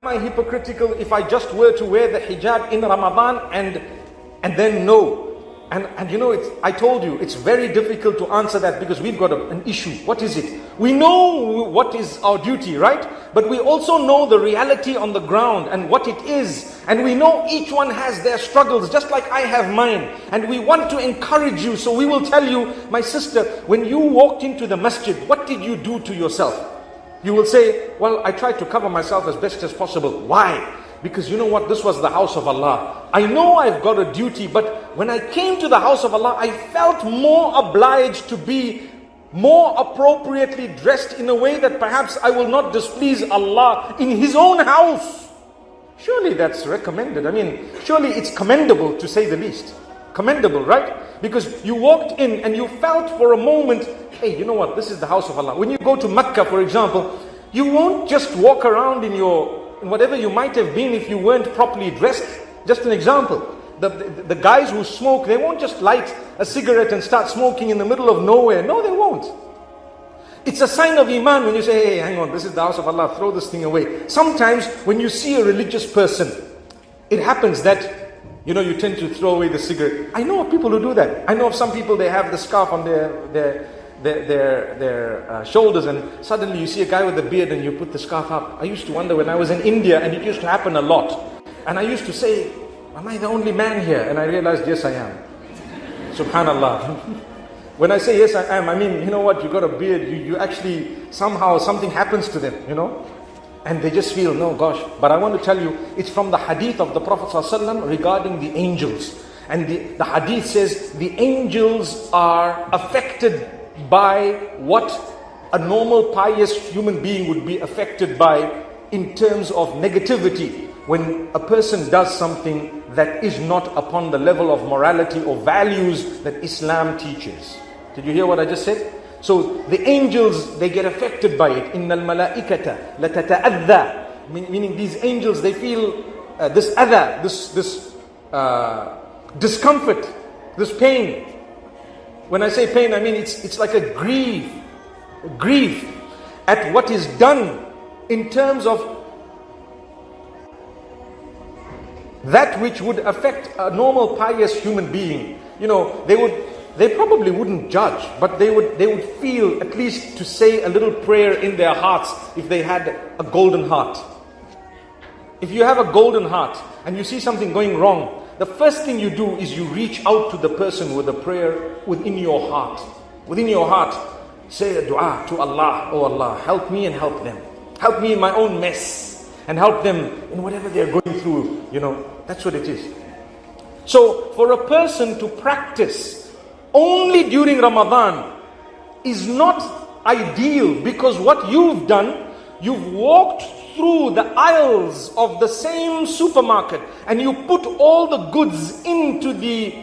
Am I hypocritical if I just were to wear the hijab in Ramadan and then no? And you know, I told you, it's very difficult to answer that because we've got an issue. What is it? We know what is our duty, right? But we also know the reality on the ground and what it is. And we know each one has their struggles, just like I have mine. And we want to encourage you. So we will tell you, my sister, when you walked into the masjid, what did you do to yourself? You will say, well, I tried to cover myself as best as possible. Why? Because you know what? This was the house of Allah. I know I've got a duty, but when I came to the house of Allah, I felt more obliged to be more appropriately dressed in a way that perhaps I will not displease Allah in His own house. Surely that's recommended. I mean, surely it's commendable, to say the least. Commendable, right? Because you walked in and you felt for a moment, hey, you know what? This is the house of Allah. When you go to Mecca, for example, you won't just walk around in whatever you might have been if you weren't properly dressed. Just an example. The guys who smoke, they won't just light a cigarette and start smoking in the middle of nowhere. No, they won't. It's a sign of Iman when you say, hey, hang on, this is the house of Allah, throw this thing away. Sometimes when you see a religious person, it happens that you tend to throw away the cigarette. I know of people who do that. I know of some people, they have the scarf on their shoulders, and suddenly you see a guy with a beard and you put the scarf up. I used to wonder when I was in India, and it used to happen a lot. And I used to say, am I the only man here? And I realized, yes, I am. Subhanallah. When I say yes, I am, I mean, you know what? You got a beard. You actually, somehow, something happens to them, And they just feel, no, gosh. But I want to tell you, it's from the hadith of the Prophet ﷺ regarding the angels. And the hadith says, the angels are affected by what a normal pious human being would be affected by in terms of negativity. When a person does something that is not upon the level of morality or values that Islam teaches. Did you hear what I just said? So the angels, they get affected by it. إِنَّ الْمَلَائِكَةَ لَتَتَأَذَّى. Meaning these angels, they feel this adha, this discomfort, this pain. When I say pain, I mean it's like a grief at what is done in terms of that which would affect a normal pious human being. They probably wouldn't judge, but they would feel, at least to say a little prayer in their hearts if they had a golden heart. If you have a golden heart and you see something going wrong, the first thing you do is you reach out to the person with a prayer within your heart. Within your heart, say a dua to Allah. Oh Allah, help me and help them. Help me in my own mess and help them in whatever they're going through. That's what it is. So for a person to practice only during Ramadan is not ideal, because what you've done, you've walked through the aisles of the same supermarket and you put all the goods into the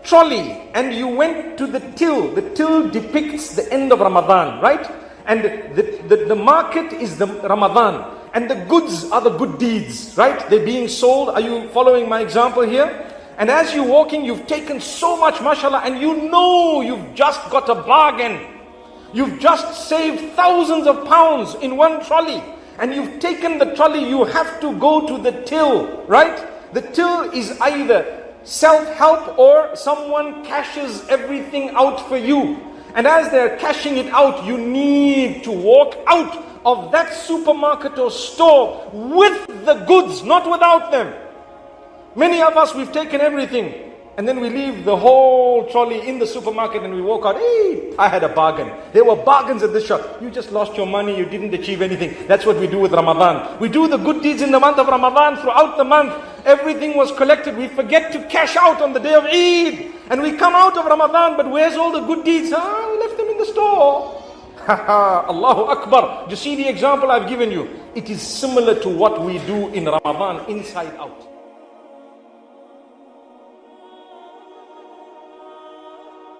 trolley and you went to the till. The till depicts the end of Ramadan, right? And the market is the Ramadan, and the goods are the good deeds, right? They're being sold. Are you following my example here? And as you're walking, you've taken so much, mashallah, and you've just got a bargain. You've just saved thousands of pounds in one trolley. And you've taken the trolley, you have to go to the till, right? The till is either self-help or someone cashes everything out for you. And as they're cashing it out, you need to walk out of that supermarket or store with the goods, not without them. Many of us, we've taken everything and then we leave the whole trolley in the supermarket and we walk out, hey, I had a bargain. There were bargains at this shop. You just lost your money, you didn't achieve anything. That's what we do with Ramadan. We do the good deeds in the month of Ramadan. Throughout the month, everything was collected. We forget to cash out on the day of Eid. And we come out of Ramadan, but where's all the good deeds? We left them in the store. Allahu Akbar. Do you see the example I've given you? It is similar to what we do in Ramadan, inside out.